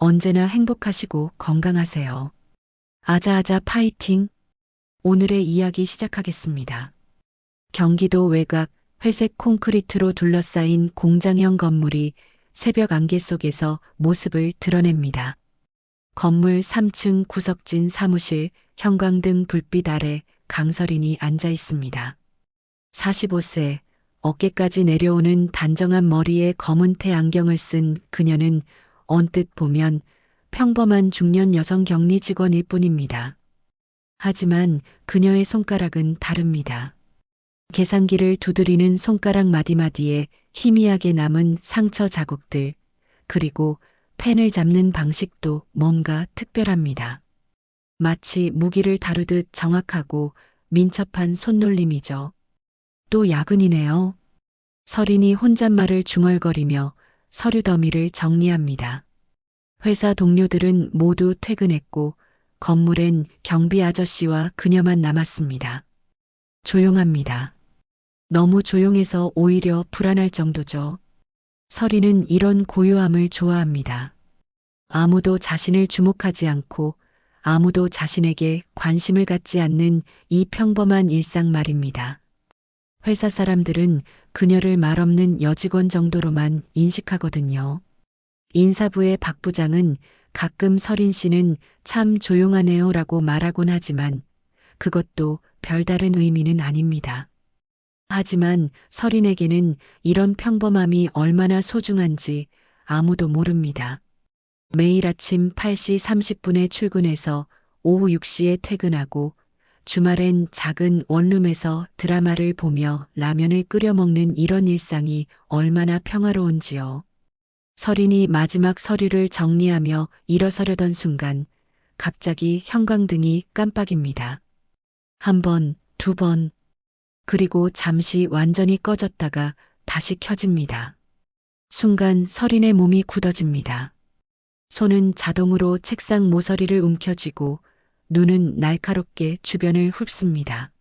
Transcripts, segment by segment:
언제나 행복하시고 건강하세요. 아자아자 파이팅! 오늘의 이야기 시작하겠습니다. 경기도 외곽 회색 콘크리트로 둘러싸인 공장형 건물이 새벽 안개 속에서 모습을 드러냅니다. 건물 3층 구석진 사무실, 형광등 불빛 아래 강서린이 앉아 있습니다. 45세, 어깨까지 내려오는 단정한 머리에 검은테 안경을 쓴 그녀는 언뜻 보면 평범한 중년 여성 격리 직원일 뿐입니다. 하지만 그녀의 손가락은 다릅니다. 계산기를 두드리는 손가락 마디마디에 희미하게 남은 상처 자국들, 그리고 펜을 잡는 방식도 뭔가 특별합니다. 마치 무기를 다루듯 정확하고 민첩한 손놀림이죠. 또 야근이네요. 서린이 혼잣말을 중얼거리며 서류 더미를 정리합니다. 회사 동료들은 모두 퇴근했고 건물엔 경비 아저씨와 그녀만 남았습니다. 조용합니다. 너무 조용해서 오히려 불안할 정도죠. 서린은 이런 고요함을 좋아합니다. 아무도 자신을 주목하지 않고 아무도 자신에게 관심을 갖지 않는 이 평범한 일상 말입니다. 회사 사람들은 그녀를 말없는 여직원 정도로만 인식하거든요. 인사부의 박 부장은 가끔 서린 씨는 참 조용하네요 라고 말하곤 하지만 그것도 별다른 의미는 아닙니다. 하지만 서린에게는 이런 평범함이 얼마나 소중한지 아무도 모릅니다. 매일 아침 8시 30분에 출근해서 오후 6시에 퇴근하고 주말엔 작은 원룸에서 드라마를 보며 라면을 끓여 먹는 이런 일상이 얼마나 평화로운지요. 서린이 마지막 서류를 정리하며 일어서려던 순간 갑자기 형광등이 깜빡입니다. 한 번, 두 번, 그리고 잠시 완전히 꺼졌다가 다시 켜집니다. 순간 서린의 몸이 굳어집니다. 손은 자동으로 책상 모서리를 움켜쥐고 눈은 날카롭게 주변을 훑습니다.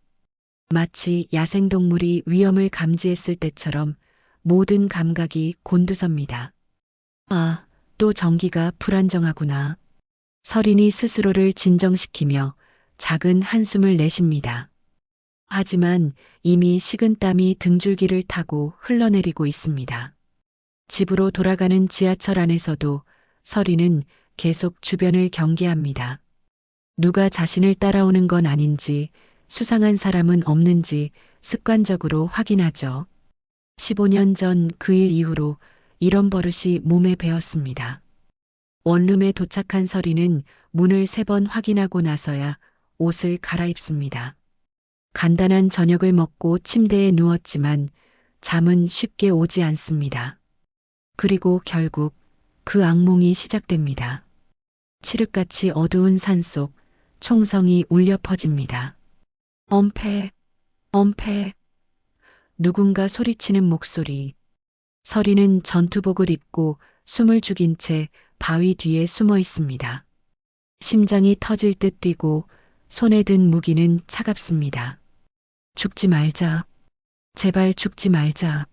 마치 야생동물이 위험을 감지했을 때처럼 모든 감각이 곤두섭니다. 아, 또 전기가 불안정하구나. 서린이 스스로를 진정시키며 작은 한숨을 내쉽니다. 하지만 이미 식은땀이 등줄기를 타고 흘러내리고 있습니다. 집으로 돌아가는 지하철 안에서도 서린은 계속 주변을 경계합니다. 누가 자신을 따라오는 건 아닌지, 수상한 사람은 없는지 습관적으로 확인하죠. 15년 전 그 일 이후로 이런 버릇이 몸에 배었습니다. 원룸에 도착한 서린은 문을 3번 확인하고 나서야 옷을 갈아입습니다. 간단한 저녁을 먹고 침대에 누웠지만 잠은 쉽게 오지 않습니다. 그리고 결국 그 악몽이 시작됩니다. 칠흑같이 어두운 산속 총성이 울려 퍼집니다. 엄폐, 엄폐. 누군가 소리치는 목소리. 서린은 전투복을 입고 숨을 죽인 채 바위 뒤에 숨어 있습니다. 심장이 터질 듯 뛰고 손에 든 무기는 차갑습니다. 죽지 말자. 제발 죽지 말자.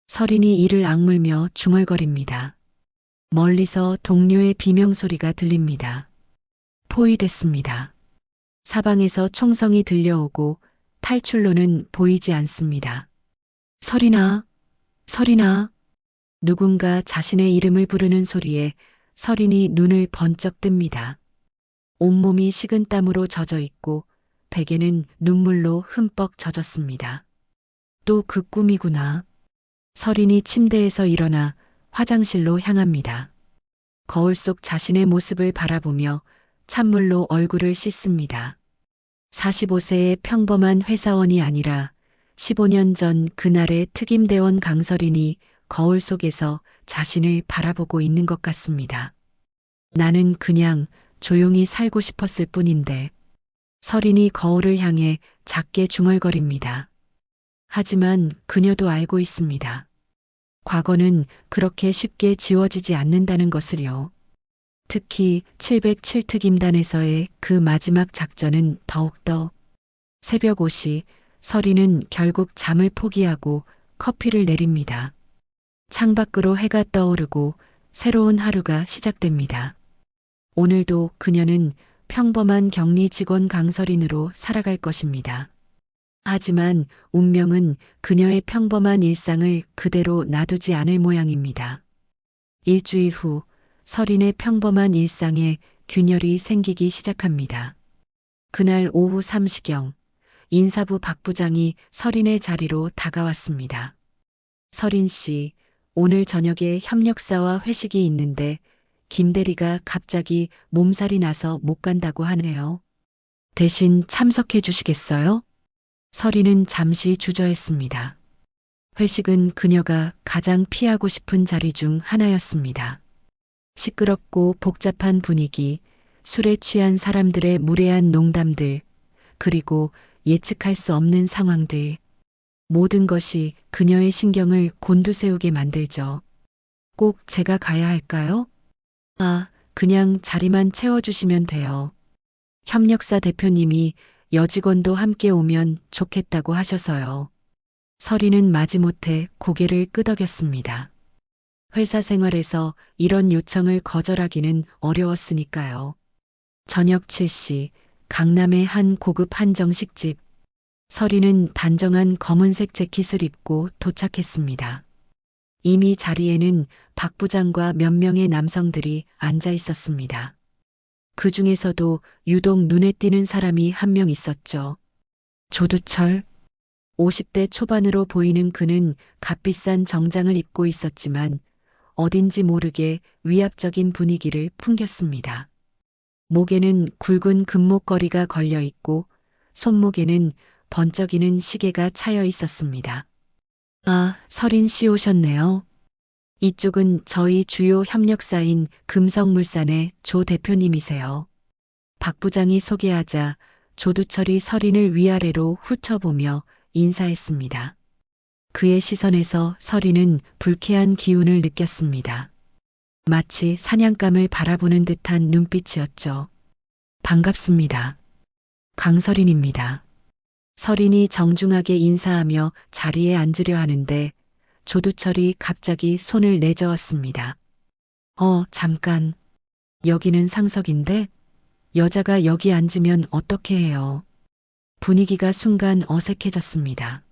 서린이 이를 악물며 중얼거립니다. 멀리서 동료의 비명소리가 들립니다. 포위됐습니다. 사방에서 총성이 들려오고 탈출로는 보이지 않습니다. 서린아, 서린아. 누군가 자신의 이름을 부르는 소리에 서린이 눈을 번쩍 뜹니다. 온몸이 식은땀으로 젖어 있고 베개는 눈물로 흠뻑 젖었습니다. 또 그 꿈이구나. 서린이 침대에서 일어나 화장실로 향합니다. 거울 속 자신의 모습을 바라보며 찬물로 얼굴을 씻습니다. 45세의 평범한 회사원이 아니라 15년 전 그날의 특임대원 강서린이 거울 속에서 자신을 바라보고 있는 것 같습니다. 나는 그냥 조용히 살고 싶었을 뿐인데. 서린이 거울을 향해 작게 중얼거립니다. 하지만 그녀도 알고 있습니다. 과거는 그렇게 쉽게 지워지지 않는다는 것을요. 특히 707특임단에서의 그 마지막 작전은 더욱더. 새벽 5시 서린은 결국 잠을 포기하고 커피를 내립니다. 창밖으로 해가 떠오르고 새로운 하루가 시작됩니다. 오늘도 그녀는 평범한 격리 직원 강서린으로 살아갈 것입니다. 하지만 운명은 그녀의 평범한 일상을 그대로 놔두지 않을 모양입니다. 일주일 후 서린의 평범한 일상에 균열이 생기기 시작합니다. 그날 오후 3시경 인사부 박 부장이 서린의 자리로 다가왔습니다. 서린 씨, 오늘 저녁에 협력사와 회식이 있는데 김 대리가 갑자기 몸살이 나서 못 간다고 하네요. 대신 참석해 주시겠어요? 서린은 잠시 주저했습니다. 회식은 그녀가 가장 피하고 싶은 자리 중 하나였습니다. 시끄럽고 복잡한 분위기, 술에 취한 사람들의 무례한 농담들, 그리고 예측할 수 없는 상황들. 모든 것이 그녀의 신경을 곤두세우게 만들죠. 꼭 제가 가야 할까요? 아, 그냥 자리만 채워주시면 돼요. 협력사 대표님이 여직원도 함께 오면 좋겠다고 하셔서요. 서린은 마지못해 고개를 끄덕였습니다. 회사 생활에서 이런 요청을 거절하기는 어려웠으니까요. 저녁 7시 강남의 한 고급 한정식집. 서린은 단정한 검은색 재킷을 입고 도착했습니다. 이미 자리에는 박 부장과 몇 명의 남성들이 앉아 있었습니다. 그 중에서도 유독 눈에 띄는 사람이 한 명 있었죠. 조두철. 50대 초반으로 보이는 그는 값비싼 정장을 입고 있었지만 어딘지 모르게 위압적인 분위기를 풍겼습니다. 목에는 굵은 금목걸이가 걸려 있고 손목에는 번쩍이는 시계가 차여 있었습니다. 아, 서린 씨 오셨네요. 이쪽은 저희 주요 협력사인 금성물산의 조 대표님이세요. 박 부장이 소개하자 조두철이 서린을 위아래로 훑어보며 인사했습니다. 그의 시선에서 서린은 불쾌한 기운을 느꼈습니다. 마치 사냥감을 바라보는 듯한 눈빛이었죠. 반갑습니다. 강서린입니다. 서린이 정중하게 인사하며 자리에 앉으려 하는데 조두철이 갑자기 손을 내저었습니다. 잠깐. 여기는 상석인데 여자가 여기 앉으면 어떻게 해요? 분위기가 순간 어색해졌습니다.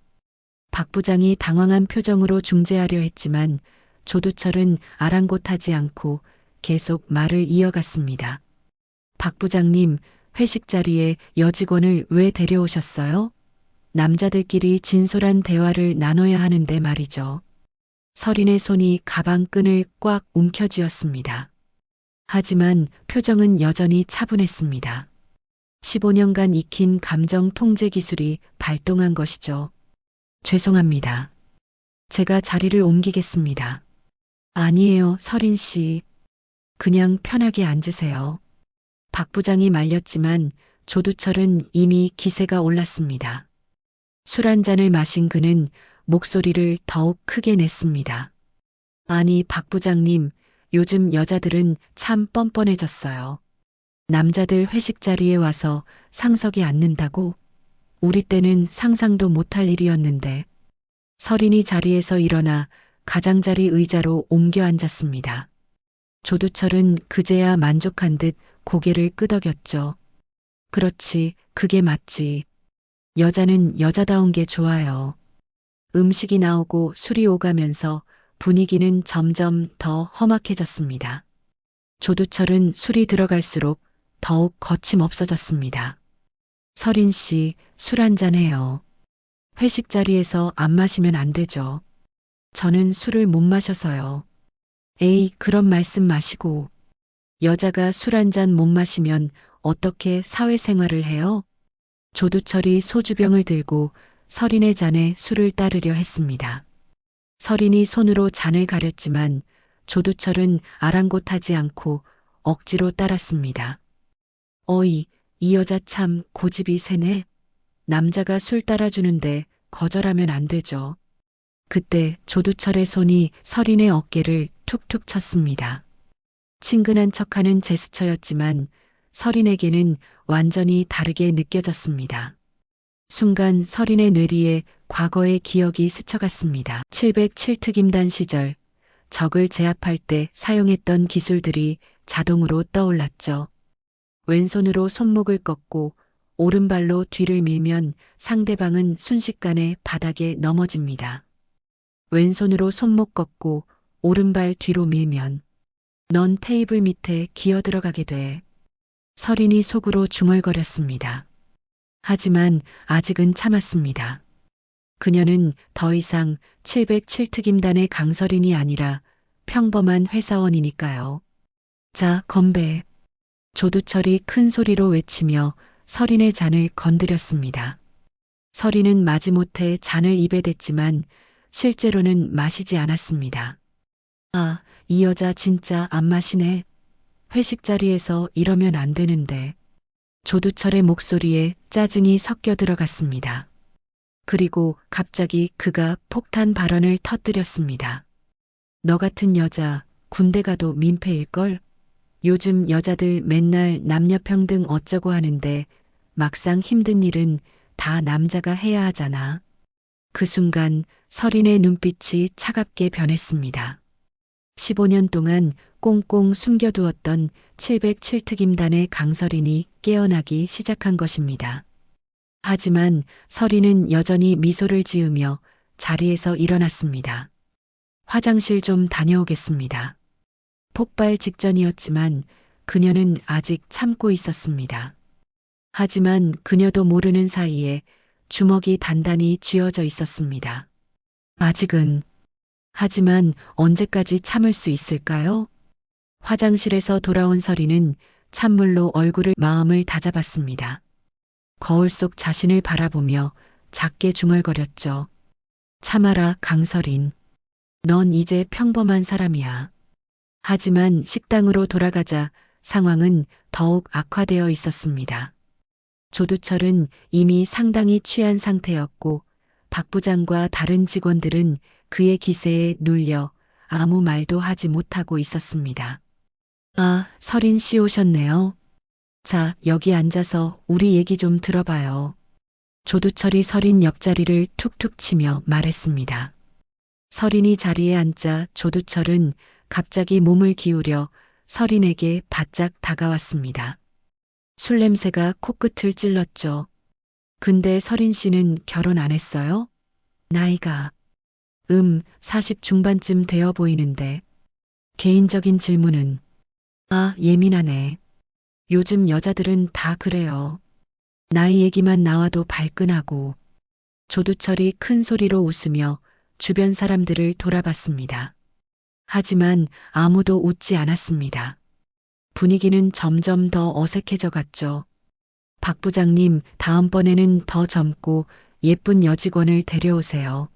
박 부장이 당황한 표정으로 중재하려 했지만 조두철은 아랑곳하지 않고 계속 말을 이어갔습니다. 박 부장님, 회식 자리에 여직원을 왜 데려오셨어요? 남자들끼리 진솔한 대화를 나눠야 하는데 말이죠. 서린의 손이 가방 끈을 꽉 움켜쥐었습니다. 하지만 표정은 여전히 차분했습니다. 15년간 익힌 감정 통제 기술이 발동한 것이죠. 죄송합니다. 제가 자리를 옮기겠습니다. 아니에요, 서린 씨. 그냥 편하게 앉으세요. 박 부장이 말렸지만 조두철은 이미 기세가 올랐습니다. 술 한 잔을 마신 그는 목소리를 더욱 크게 냈습니다. 아니, 박 부장님, 요즘 여자들은 참 뻔뻔해졌어요. 남자들 회식 자리에 와서 상석에 앉는다고? 우리 때는 상상도 못할 일이었는데. 서린이 자리에서 일어나 가장자리 의자로 옮겨 앉았습니다. 조두철은 그제야 만족한 듯 고개를 끄덕였죠. 그렇지, 그게 맞지. 여자는 여자다운 게 좋아요. 음식이 나오고 술이 오가면서 분위기는 점점 더 험악해졌습니다. 조두철은 술이 들어갈수록 더욱 거침없어졌습니다. 서린 씨, 술 한잔 해요. 회식 자리에서 안 마시면 안 되죠. 저는 술을 못 마셔서요. 에이, 그런 말씀 마시고. 여자가 술 한 잔 못 마시면 어떻게 사회생활을 해요? 조두철이 소주병을 들고 서린의 잔에 술을 따르려 했습니다. 서린이 손으로 잔을 가렸지만 조두철은 아랑곳하지 않고 억지로 따랐습니다. 어이, 이 여자 참 고집이 세네. 남자가 술 따라주는데 거절하면 안 되죠. 그때 조두철의 손이 서린의 어깨를 툭툭 쳤습니다. 친근한 척하는 제스처였지만 서린에게는 완전히 다르게 느껴졌습니다. 순간 서린의 뇌리에 과거의 기억이 스쳐갔습니다. 707특임단 시절 적을 제압할 때 사용했던 기술들이 자동으로 떠올랐죠. 왼손으로 손목을 꺾고 오른발로 뒤를 밀면 상대방은 순식간에 바닥에 넘어집니다. 왼손으로 손목 꺾고 오른발 뒤로 밀면 넌 테이블 밑에 기어 들어가게 돼. 설인이 속으로 중얼거렸습니다. 하지만 아직은 참았습니다. 그녀는 더 이상 707특임단의 강설인이 아니라 평범한 회사원이니까요. 자, 건배. 조두철이 큰 소리로 외치며 설인의 잔을 건드렸습니다. 설인은 마지못해 잔을 입에 댔지만 실제로는 마시지 않았습니다. 아, 이 여자 진짜 안 마시네. 회식 자리에서 이러면 안 되는데. 조두철의 목소리에 짜증이 섞여 들어갔습니다. 그리고 갑자기 그가 폭탄 발언을 터뜨렸습니다. 너 같은 여자 군대 가도 민폐일걸? 요즘 여자들 맨날 남녀평등 어쩌고 하는데 막상 힘든 일은 다 남자가 해야 하잖아. 그 순간 설인의 눈빛이 차갑게 변했습니다. 15년 동안 꽁꽁 숨겨두었던 707특임단의 강설인이 깨어나기 시작한 것입니다. 하지만 설인은 여전히 미소를 지으며 자리에서 일어났습니다. 화장실 좀 다녀오겠습니다. 폭발 직전이었지만 그녀는 아직 참고 있었습니다. 하지만 그녀도 모르는 사이에 주먹이 단단히 쥐어져 있었습니다. 아직은. 하지만 언제까지 참을 수 있을까요? 화장실에서 돌아온 설인은 찬물로 얼굴을 마음을 다잡았습니다. 거울 속 자신을 바라보며 작게 중얼거렸죠. 참아라, 강설인. 넌 이제 평범한 사람이야. 하지만 식당으로 돌아가자 상황은 더욱 악화되어 있었습니다. 조두철은 이미 상당히 취한 상태였고 박 부장과 다른 직원들은 그의 기세에 눌려 아무 말도 하지 못하고 있었습니다. 아, 설인 씨 오셨네요. 자, 여기 앉아서 우리 얘기 좀 들어봐요. 조두철이 설인 옆자리를 툭툭 치며 말했습니다. 설인이 자리에 앉자 조두철은 갑자기 몸을 기울여 설인에게 바짝 다가왔습니다. 술 냄새가 코끝을 찔렀죠. 근데 설인 씨는 결혼 안 했어요? 나이가 40 중반쯤 되어 보이는데. 개인적인 질문은 아, 예민하네. 요즘 여자들은 다 그래요. 나이 얘기만 나와도 발끈하고. 조두철이 큰 소리로 웃으며 주변 사람들을 돌아봤습니다. 하지만 아무도 웃지 않았습니다. 분위기는 점점 더 어색해져 갔죠. 박 부장님, 다음번에는 더 젊고 예쁜 여직원을 데려오세요.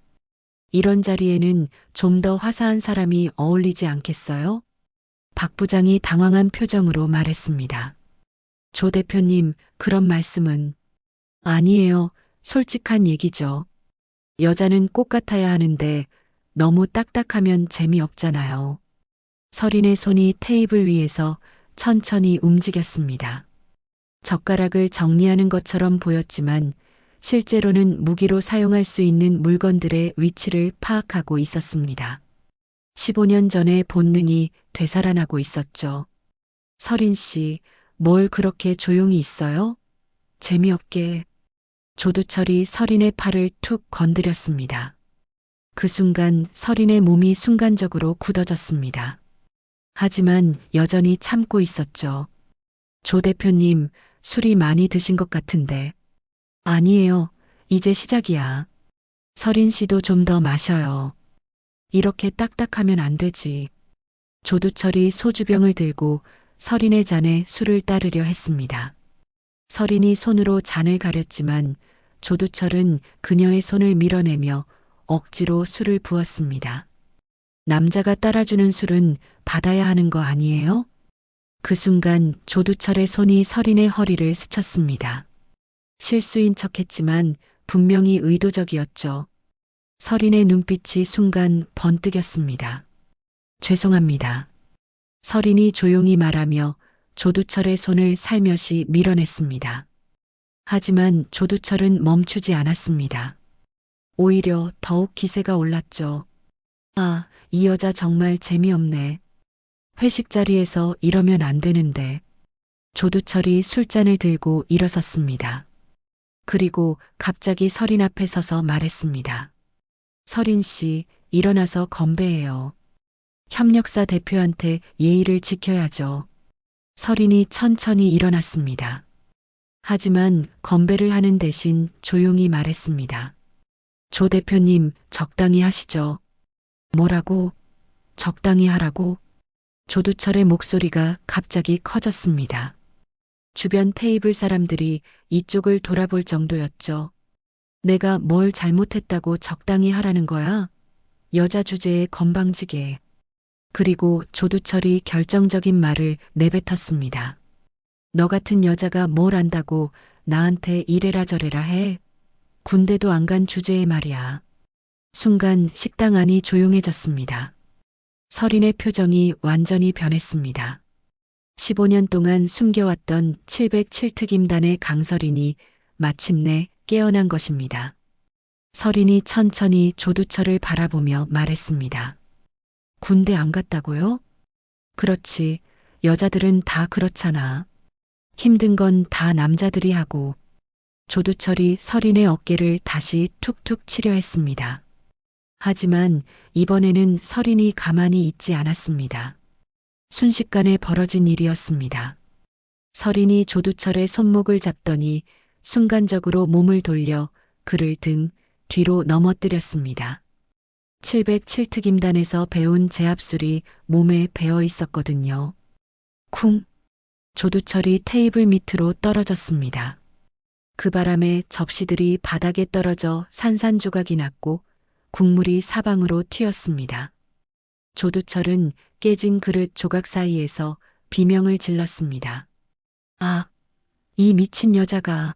이런 자리에는 좀 더 화사한 사람이 어울리지 않겠어요? 박 부장이 당황한 표정으로 말했습니다. 조 대표님, 그런 말씀은. 아니에요. 솔직한 얘기죠. 여자는 꽃 같아야 하는데 너무 딱딱하면 재미없잖아요. 설인의 손이 테이블 위에서 천천히 움직였습니다. 젓가락을 정리하는 것처럼 보였지만 실제로는 무기로 사용할 수 있는 물건들의 위치를 파악하고 있었습니다. 15년 전의 본능이 되살아나고 있었죠. 설인 씨, 뭘 그렇게 조용히 있어요? 재미없게. 조두철이 설인의 팔을 툭 건드렸습니다. 그 순간 설인의 몸이 순간적으로 굳어졌습니다. 하지만 여전히 참고 있었죠. 조 대표님, 술이 많이 드신 것 같은데. 아니에요. 이제 시작이야. 설인 씨도 좀 더 마셔요. 이렇게 딱딱하면 안 되지. 조두철이 소주병을 들고 설인의 잔에 술을 따르려 했습니다. 설인이 손으로 잔을 가렸지만 조두철은 그녀의 손을 밀어내며 억지로 술을 부었습니다. 남자가 따라주는 술은 받아야 하는 거 아니에요? 그 순간 조두철의 손이 설인의 허리를 스쳤습니다. 실수인 척했지만 분명히 의도적이었죠. 설인의 눈빛이 순간 번뜩였습니다. 죄송합니다. 설인이 조용히 말하며 조두철의 손을 살며시 밀어냈습니다. 하지만 조두철은 멈추지 않았습니다. 오히려 더욱 기세가 올랐죠. 아, 이 여자 정말 재미없네. 회식 자리에서 이러면 안 되는데. 조두철이 술잔을 들고 일어섰습니다. 그리고 갑자기 서린 앞에 서서 말했습니다. 서린 씨, 일어나서 건배해요. 협력사 대표한테 예의를 지켜야죠. 서린이 천천히 일어났습니다. 하지만 건배를 하는 대신 조용히 말했습니다. 조 대표님, 적당히 하시죠. 뭐라고? 적당히 하라고? 조두철의 목소리가 갑자기 커졌습니다. 주변 테이블 사람들이 이쪽을 돌아볼 정도였죠. 내가 뭘 잘못했다고 적당히 하라는 거야? 여자 주제에 건방지게. 그리고 조두철이 결정적인 말을 내뱉었습니다. 너 같은 여자가 뭘 안다고 나한테 이래라 저래라 해? 군대도 안 간 주제에 말이야. 순간 식당 안이 조용해졌습니다. 서린의 표정이 완전히 변했습니다. 15년 동안 숨겨왔던 707특임단의 강서린이 마침내 깨어난 것입니다. 서린이 천천히 조두철을 바라보며 말했습니다. 군대 안 갔다고요? 그렇지. 여자들은 다 그렇잖아. 힘든 건 다 남자들이 하고. 조두철이 서린의 어깨를 다시 툭툭 치려 했습니다. 하지만 이번에는 서린이 가만히 있지 않았습니다. 순식간에 벌어진 일이었습니다. 서린이 조두철의 손목을 잡더니 순간적으로 몸을 돌려 그를 등 뒤로 넘어뜨렸습니다. 707특임단에서 배운 제압술이 몸에 배어 있었거든요. 쿵! 조두철이 테이블 밑으로 떨어졌습니다. 그 바람에 접시들이 바닥에 떨어져 산산조각이 났고 국물이 사방으로 튀었습니다. 조두철은 깨진 그릇 조각 사이에서 비명을 질렀습니다. 아, 이 미친 여자가.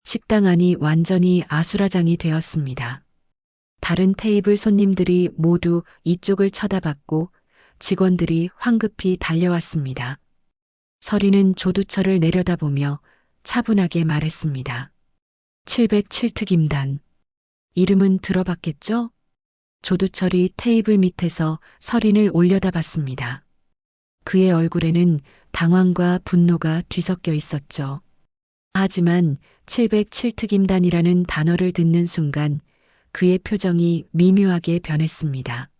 식당 안이 완전히 아수라장이 되었습니다. 다른 테이블 손님들이 모두 이쪽을 쳐다봤고 직원들이 황급히 달려왔습니다. 서린은 조두철을 내려다보며 차분하게 말했습니다. 707특임단. 이름은 들어봤겠죠? 조두철이 테이블 밑에서 서린을 올려다봤습니다. 그의 얼굴에는 당황과 분노가 뒤섞여 있었죠. 하지만 707특임단이라는 단어를 듣는 순간 그의 표정이 미묘하게 변했습니다.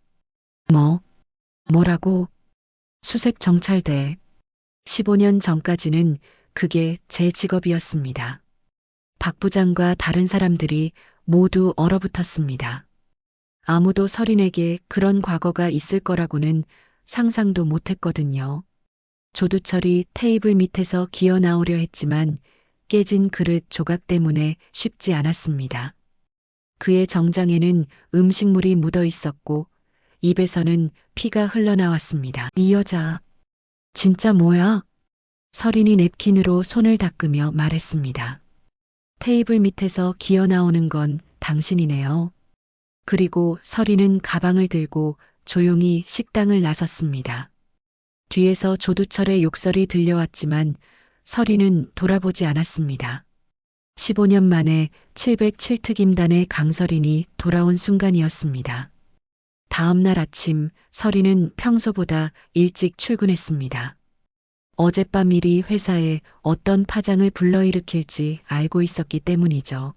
뭐라고? 수색정찰대. 15년 전까지는 그게 제 직업이었습니다. 박 부장과 다른 사람들이 모두 얼어붙었습니다. 아무도 서린에게 그런 과거가 있을 거라고는 상상도 못했거든요. 조두철이 테이블 밑에서 기어 나오려 했지만 깨진 그릇 조각 때문에 쉽지 않았습니다. 그의 정장에는 음식물이 묻어 있었고 입에서는 피가 흘러나왔습니다. 이 여자, 진짜 뭐야? 서린이 냅킨으로 손을 닦으며 말했습니다. 테이블 밑에서 기어 나오는 건 당신이네요. 그리고 서린은 가방을 들고 조용히 식당을 나섰습니다. 뒤에서 조두철의 욕설이 들려왔지만 서린은 돌아보지 않았습니다. 15년 만에 707특임단의 강서린이 돌아온 순간이었습니다. 다음 날 아침 서린은 평소보다 일찍 출근했습니다. 어젯밤 일이 회사에 어떤 파장을 불러일으킬지 알고 있었기 때문이죠.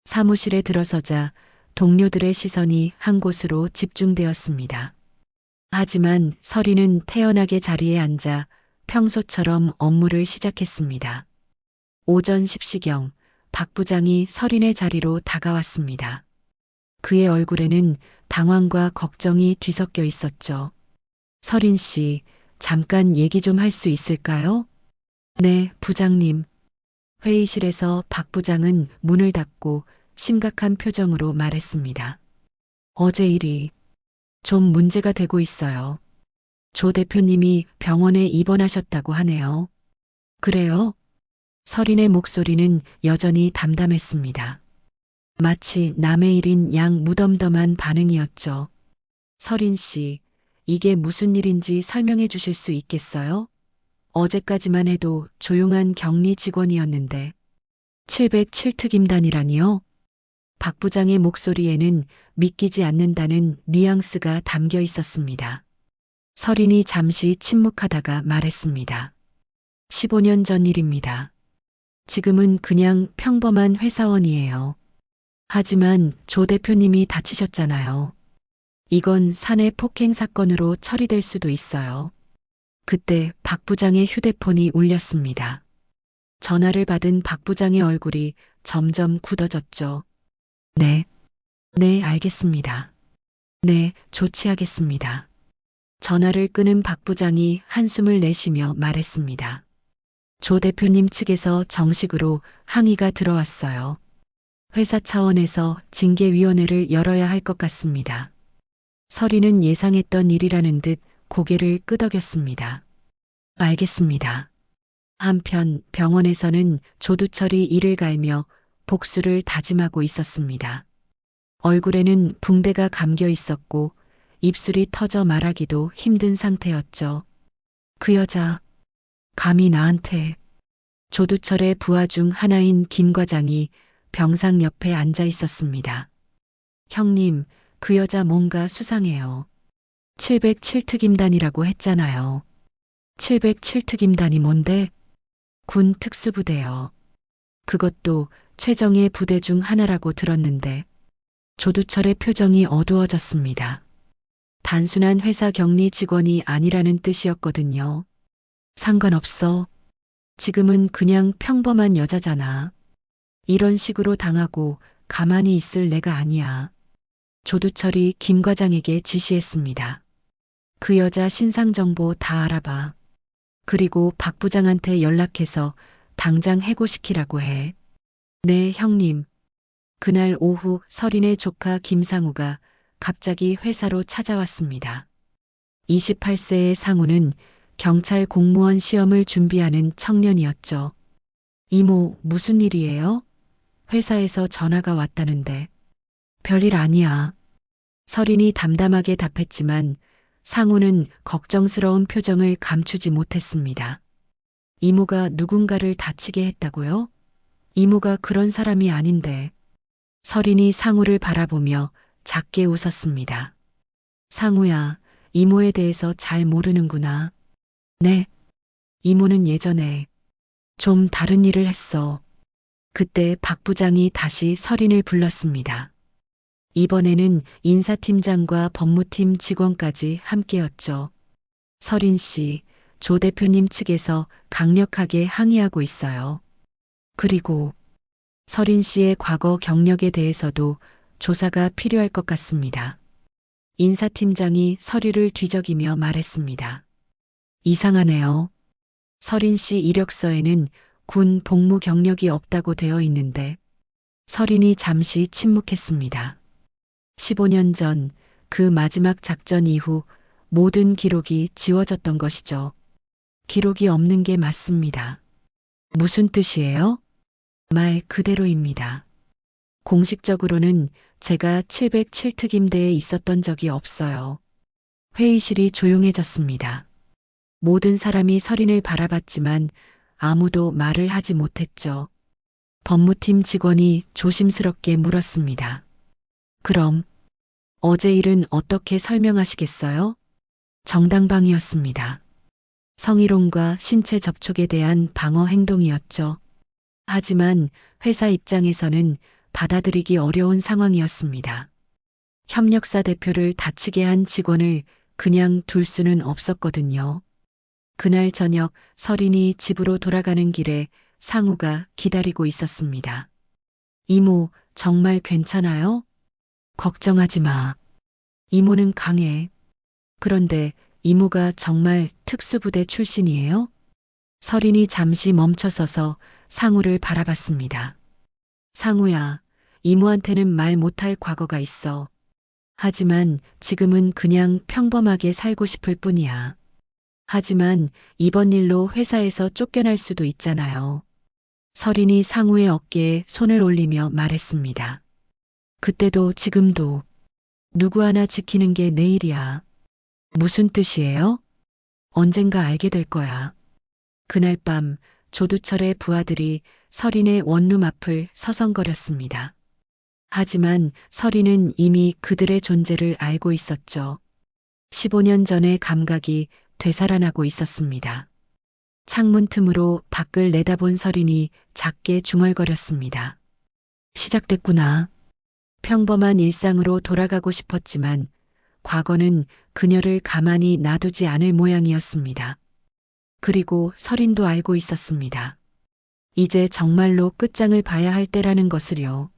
사무실에 들어서자 동료들의 시선이 한 곳으로 집중되었습니다. 하지만 서린은 태연하게 자리에 앉아 평소처럼 업무를 시작했습니다. 오전 10시경 박 부장이 서린의 자리로 다가왔습니다. 그의 얼굴에는 당황과 걱정이 뒤섞여 있었죠. 서린 씨, 잠깐 얘기 좀 할 수 있을까요? 네, 부장님. 회의실에서 박 부장은 문을 닫고 심각한 표정으로 말했습니다. 어제 일이 좀 문제가 되고 있어요. 조 대표님이 병원에 입원하셨다고 하네요. 그래요? 서린의 목소리는 여전히 담담했습니다. 마치 남의 일인 양 무덤덤한 반응이었죠. 서린 씨, 이게 무슨 일인지 설명해 주실 수 있겠어요? 어제까지만 해도 조용한 격리 직원이었는데 707특임단이라니요? 박 부장의 목소리에는 믿기지 않는다는 뉘앙스가 담겨 있었습니다. 설인이 잠시 침묵하다가 말했습니다. 15년 전 일입니다. 지금은 그냥 평범한 회사원이에요. 하지만 조 대표님이 다치셨잖아요. 이건 사내 폭행 사건으로 처리될 수도 있어요. 그때 박 부장의 휴대폰이 울렸습니다. 전화를 받은 박 부장의 얼굴이 점점 굳어졌죠. 네, 네, 알겠습니다. 네, 조치하겠습니다. 전화를 끊은 박 부장이 한숨을 내쉬며 말했습니다. 조 대표님 측에서 정식으로 항의가 들어왔어요. 회사 차원에서 징계위원회를 열어야 할 것 같습니다. 설인은 예상했던 일이라는 듯 고개를 끄덕였습니다. 알겠습니다. 한편 병원에서는 조두철이 이를 갈며 복수를 다짐하고 있었습니다. 얼굴에는 붕대가 감겨 있었고 입술이 터져 말하기도 힘든 상태였죠. 그 여자, 감히 나한테. 조두철의 부하 중 하나인 김 과장이 병상 옆에 앉아 있었습니다. 형님, 그 여자 뭔가 수상해요. 707특임단이라고 했잖아요. 707특임단이 뭔데? 군 특수부대요. 그것도 최정예 부대 중 하나라고 들었는데. 조두철의 표정이 어두워졌습니다. 단순한 회사 격리 직원이 아니라는 뜻이었거든요. 상관없어. 지금은 그냥 평범한 여자잖아. 이런 식으로 당하고 가만히 있을 내가 아니야. 조두철이 김 과장에게 지시했습니다. 그 여자 신상 정보 다 알아봐. 그리고 박 부장한테 연락해서 당장 해고시키라고 해. 네, 형님. 그날 오후 설인의 조카 김상우가 갑자기 회사로 찾아왔습니다. 28세의 상우는 경찰 공무원 시험을 준비하는 청년이었죠. 이모, 무슨 일이에요? 회사에서 전화가 왔다는데. 별일 아니야. 설인이 담담하게 답했지만 상우는 걱정스러운 표정을 감추지 못했습니다. 이모가 누군가를 다치게 했다고요? 이모가 그런 사람이 아닌데. 설인이 상우를 바라보며 작게 웃었습니다. 상우야, 이모에 대해서 잘 모르는구나. 네. 이모는 예전에 좀 다른 일을 했어. 그때 박 부장이 다시 설인을 불렀습니다. 이번에는 인사팀장과 법무팀 직원까지 함께였죠. 설인 씨, 조 대표님 측에서 강력하게 항의하고 있어요. 그리고 설인 씨의 과거 경력에 대해서도 조사가 필요할 것 같습니다. 인사팀장이 서류를 뒤적이며 말했습니다. 이상하네요. 설인 씨 이력서에는 군 복무 경력이 없다고 되어 있는데. 설인이 잠시 침묵했습니다. 15년 전 그 마지막 작전 이후 모든 기록이 지워졌던 것이죠. 기록이 없는 게 맞습니다. 무슨 뜻이에요? 말 그대로입니다. 공식적으로는 제가 707특임대에 있었던 적이 없어요. 회의실이 조용해졌습니다. 모든 사람이 설인을 바라봤지만 아무도 말을 하지 못했죠. 법무팀 직원이 조심스럽게 물었습니다. 그럼 어제 일은 어떻게 설명하시겠어요? 정당방위였습니다. 성희롱과 신체 접촉에 대한 방어 행동이었죠. 하지만 회사 입장에서는 받아들이기 어려운 상황이었습니다. 협력사 대표를 다치게 한 직원을 그냥 둘 수는 없었거든요. 그날 저녁 설인이 집으로 돌아가는 길에 상우가 기다리고 있었습니다. 이모, 정말 괜찮아요? 걱정하지 마. 이모는 강해. 그런데 이모가 정말 특수부대 출신이에요? 설인이 잠시 멈춰서서 상우를 바라봤습니다. 상우야, 이모한테는 말 못할 과거가 있어. 하지만 지금은 그냥 평범하게 살고 싶을 뿐이야. 하지만 이번 일로 회사에서 쫓겨날 수도 있잖아요. 설인이 상우의 어깨에 손을 올리며 말했습니다. 그때도 지금도 누구 하나 지키는 게 내일이야. 무슨 뜻이에요? 언젠가 알게 될 거야. 그날 밤 조두철의 부하들이 설인의 원룸 앞을 서성거렸습니다. 하지만 설이는 이미 그들의 존재를 알고 있었죠. 15년 전의 감각이 되살아나고 있었습니다. 창문 틈으로 밖을 내다본 설인이 작게 중얼거렸습니다. 시작됐구나. 평범한 일상으로 돌아가고 싶었지만 과거는 그녀를 가만히 놔두지 않을 모양이었습니다. 그리고 설인도 알고 있었습니다. 이제 정말로 끝장을 봐야 할 때라는 것을요.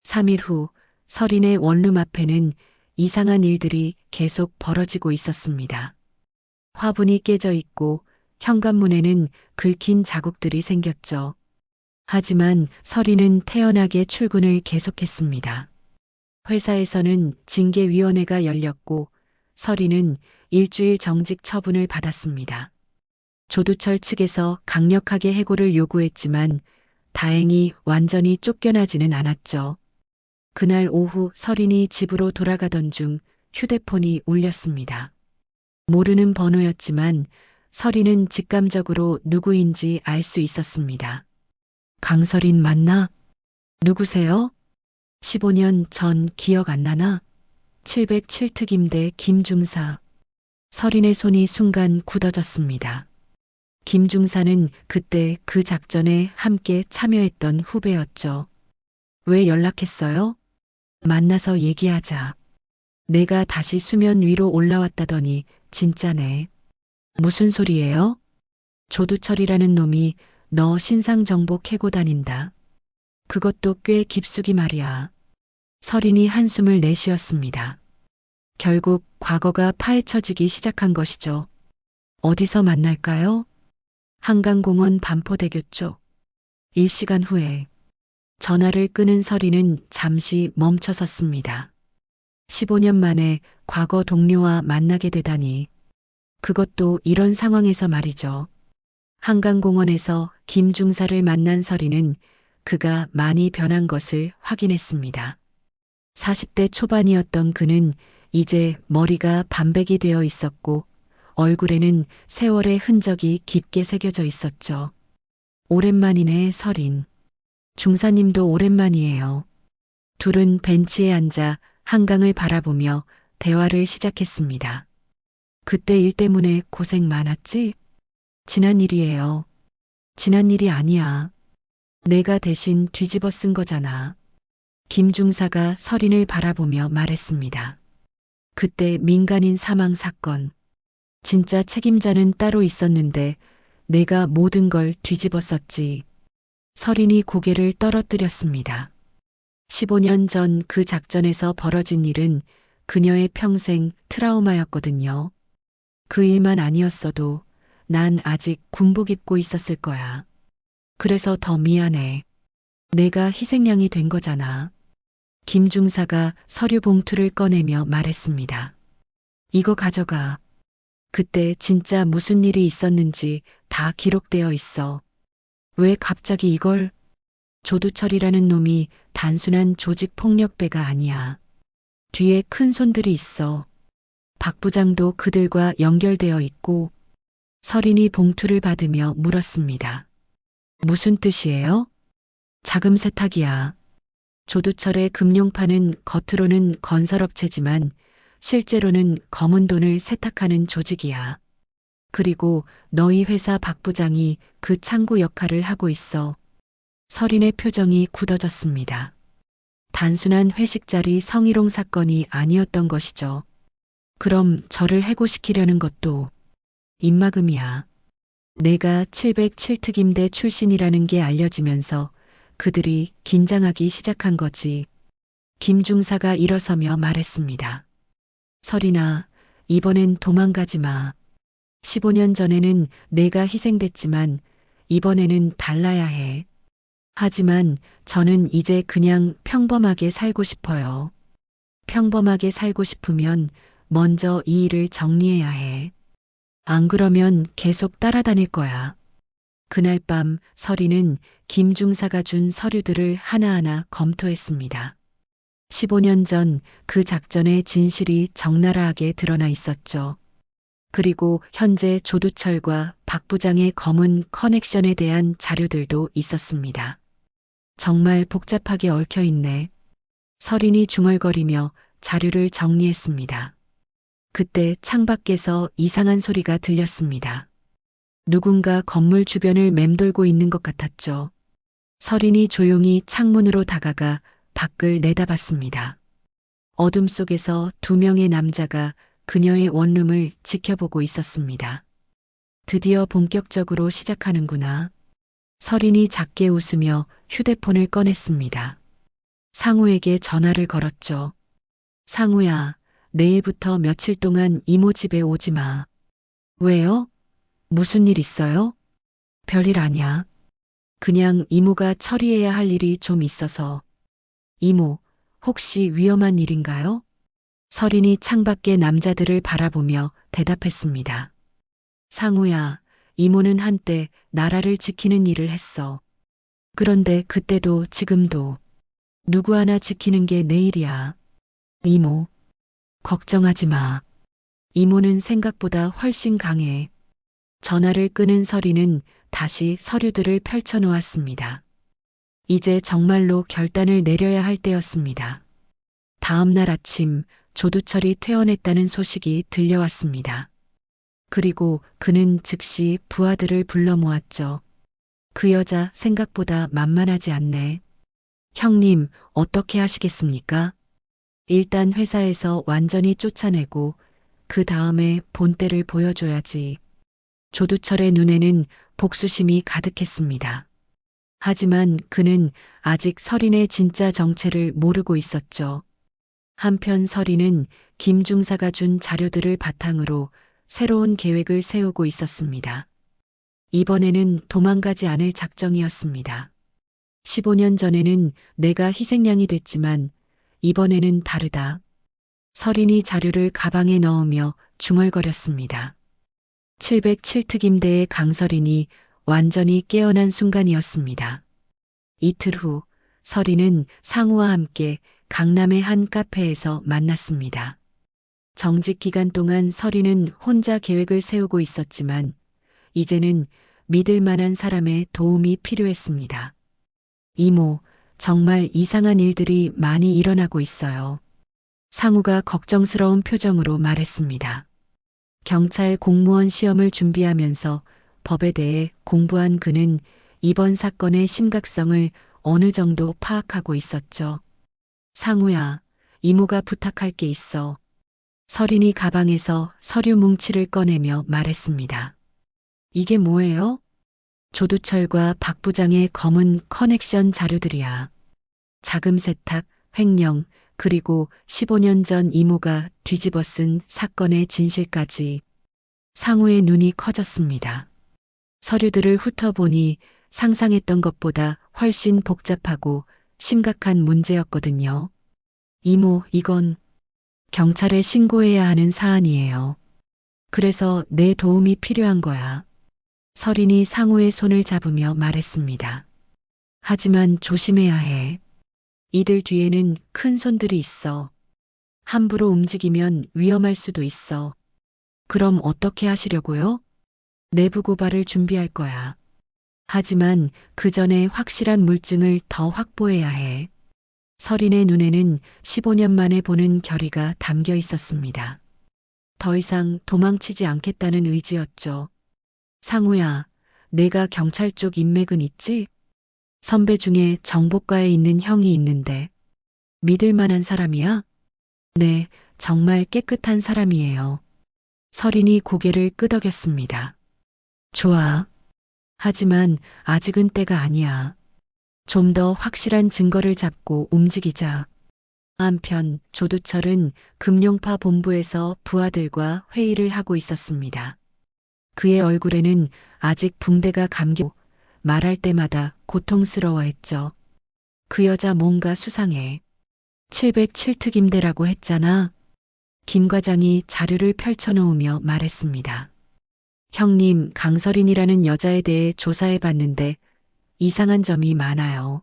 3일 후 설인의 원룸 앞에는 이상한 일들이 계속 벌어지고 있었습니다. 화분이 깨져 있고 현관문에는 긁힌 자국들이 생겼죠. 하지만 설인은 태연하게 출근을 계속했습니다. 회사에서는 징계위원회가 열렸고 설인은 일주일 정직 처분을 받았습니다. 조두철 측에서 강력하게 해고를 요구했지만 다행히 완전히 쫓겨나지는 않았죠. 그날 오후 설인이 집으로 돌아가던 중 휴대폰이 울렸습니다. 모르는 번호였지만 설인은 직감적으로 누구인지 알 수 있었습니다. 강설인 맞나? 누구세요? 15년 전 기억 안 나나? 707특임대 김중사. 설인의 손이 순간 굳어졌습니다. 김중사는 그때 그 작전에 함께 참여했던 후배였죠. 왜 연락했어요? 만나서 얘기하자. 내가 다시 수면 위로 올라왔다더니 진짜네. 무슨 소리예요? 조두철이라는 놈이 너 신상 정보 캐고 다닌다. 그것도 꽤 깊숙이 말이야. 설인이 한숨을 내쉬었습니다. 결국 과거가 파헤쳐지기 시작한 것이죠. 어디서 만날까요? 한강공원 반포대교 쪽. 1시간 후에 전화를 끄는 설인은 잠시 멈춰섰습니다. 15년 만에 과거 동료와 만나게 되다니. 그것도 이런 상황에서 말이죠. 한강공원에서 김중사를 만난 설인은 그가 많이 변한 것을 확인했습니다. 40대 초반이었던 그는 이제 머리가 반백이 되어 있었고 얼굴에는 세월의 흔적이 깊게 새겨져 있었죠. 오랜만이네, 설인. 중사님도 오랜만이에요. 둘은 벤치에 앉아 한강을 바라보며 대화를 시작했습니다. 그때 일 때문에 고생 많았지? 지난 일이에요. 지난 일이 아니야. 내가 대신 뒤집어 쓴 거잖아. 김중사가 설인을 바라보며 말했습니다. 그때 민간인 사망 사건. 진짜 책임자는 따로 있었는데 내가 모든 걸 뒤집어 썼지. 설인이 고개를 떨어뜨렸습니다. 15년 전 그 작전에서 벌어진 일은 그녀의 평생 트라우마였거든요. 그 일만 아니었어도 난 아직 군복 입고 있었을 거야. 그래서 더 미안해. 내가 희생양이 된 거잖아. 김중사가 서류 봉투를 꺼내며 말했습니다. 이거 가져가. 그때 진짜 무슨 일이 있었는지 다 기록되어 있어. 왜 갑자기 이걸? 조두철이라는 놈이 단순한 조직 폭력배가 아니야. 뒤에 큰 손들이 있어. 박 부장도 그들과 연결되어 있고. 설인이 봉투를 받으며 물었습니다. 무슨 뜻이에요? 자금 세탁이야. 조두철의 금융파는 겉으로는 건설업체지만 실제로는 검은 돈을 세탁하는 조직이야. 그리고 너희 회사 박 부장이 그 창구 역할을 하고 있어. 설인의 표정이 굳어졌습니다. 단순한 회식 자리 성희롱 사건이 아니었던 것이죠. 그럼 저를 해고시키려는 것도 입막음이야. 내가 707특임대 출신이라는 게 알려지면서 그들이 긴장하기 시작한 거지. 김중사가 일어서며 말했습니다. 설인아, 이번엔 도망가지 마. 15년 전에는 내가 희생됐지만 이번에는 달라야 해. 하지만 저는 이제 그냥 평범하게 살고 싶어요. 평범하게 살고 싶으면 먼저 이 일을 정리해야 해. 안 그러면 계속 따라다닐 거야. 그날 밤 설인은 김중사가 준 서류들을 하나하나 검토했습니다. 15년 전 그 작전의 진실이 적나라하게 드러나 있었죠. 그리고 현재 조두철과 박 부장의 검은 커넥션에 대한 자료들도 있었습니다. 정말 복잡하게 얽혀 있네. 서린이 중얼거리며 자료를 정리했습니다. 그때 창밖에서 이상한 소리가 들렸습니다. 누군가 건물 주변을 맴돌고 있는 것 같았죠. 서린이 조용히 창문으로 다가가 밖을 내다봤습니다. 어둠 속에서 두 명의 남자가 그녀의 원룸을 지켜보고 있었습니다. 드디어 본격적으로 시작하는구나. 서린이 작게 웃으며 휴대폰을 꺼냈습니다. 상우에게 전화를 걸었죠. 상우야, 내일부터 며칠 동안 이모 집에 오지 마. 왜요? 무슨 일 있어요? 별일 아냐. 그냥 이모가 처리해야 할 일이 좀 있어서. 이모, 혹시 위험한 일인가요? 서린이 창밖의 남자들을 바라보며 대답했습니다. 상우야, 이모는 한때 나라를 지키는 일을 했어. 그런데 그때도 지금도 누구 하나 지키는 게 내 일이야. 이모, 걱정하지 마. 이모는 생각보다 훨씬 강해. 전화를 끄는 서린은 다시 서류들을 펼쳐놓았습니다. 이제 정말로 결단을 내려야 할 때였습니다. 다음 날 아침 조두철이 퇴원했다는 소식이 들려왔습니다. 그리고 그는 즉시 부하들을 불러 모았죠. 그 여자 생각보다 만만하지 않네. 형님, 어떻게 하시겠습니까? 일단 회사에서 완전히 쫓아내고 그 다음에 본때를 보여줘야지. 조두철의 눈에는 복수심이 가득했습니다. 하지만 그는 아직 서린의 진짜 정체를 모르고 있었죠. 한편 서린은 김 중사가 준 자료들을 바탕으로 새로운 계획을 세우고 있었습니다. 이번에는 도망가지 않을 작정이었습니다. 15년 전에는 내가 희생양이 됐지만 이번에는 다르다. 서린이 자료를 가방에 넣으며 중얼거렸습니다. 707특임대의 강서린이 완전히 깨어난 순간이었습니다. 이틀 후 서린은 상우와 함께 강남의 한 카페에서 만났습니다. 정직 기간 동안 서린은 혼자 계획을 세우고 있었지만 이제는 믿을 만한 사람의 도움이 필요했습니다. 이모, 정말 이상한 일들이 많이 일어나고 있어요. 상우가 걱정스러운 표정으로 말했습니다. 경찰 공무원 시험을 준비하면서 법에 대해 공부한 그는 이번 사건의 심각성을 어느 정도 파악하고 있었죠. 상우야, 이모가 부탁할 게 있어. 서린이 가방에서 서류 뭉치를 꺼내며 말했습니다. 이게 뭐예요? 조두철과 박 부장의 검은 커넥션 자료들이야. 자금 세탁, 횡령, 그리고 15년 전 이모가 뒤집어 쓴 사건의 진실까지. 상우의 눈이 커졌습니다. 서류들을 훑어보니 상상했던 것보다 훨씬 복잡하고 심각한 문제였거든요. 이모, 이건 경찰에 신고해야 하는 사안이에요. 그래서 내 도움이 필요한 거야. 서린이 상우의 손을 잡으며 말했습니다. 하지만 조심해야 해. 이들 뒤에는 큰 손들이 있어. 함부로 움직이면 위험할 수도 있어. 그럼 어떻게 하시려고요? 내부 고발을 준비할 거야. 하지만 그 전에 확실한 물증을 더 확보해야 해. 서린의 눈에는 15년 만에 보는 결의가 담겨 있었습니다. 더 이상 도망치지 않겠다는 의지였죠. 상우야, 내가 경찰 쪽 인맥은 있지? 선배 중에 정보과에 있는 형이 있는데 믿을 만한 사람이야? 네, 정말 깨끗한 사람이에요. 서린이 고개를 끄덕였습니다. 좋아. 하지만 아직은 때가 아니야. 좀 더 확실한 증거를 잡고 움직이자. 한편 조두철은 금룡파 본부에서 부하들과 회의를 하고 있었습니다. 그의 얼굴에는 아직 붕대가 감겨 말할 때마다 고통스러워했죠. 그 여자 뭔가 수상해. 707특임대라고 했잖아. 김 과장이 자료를 펼쳐놓으며 말했습니다. 형님, 강서린이라는 여자에 대해 조사해 봤는데 이상한 점이 많아요.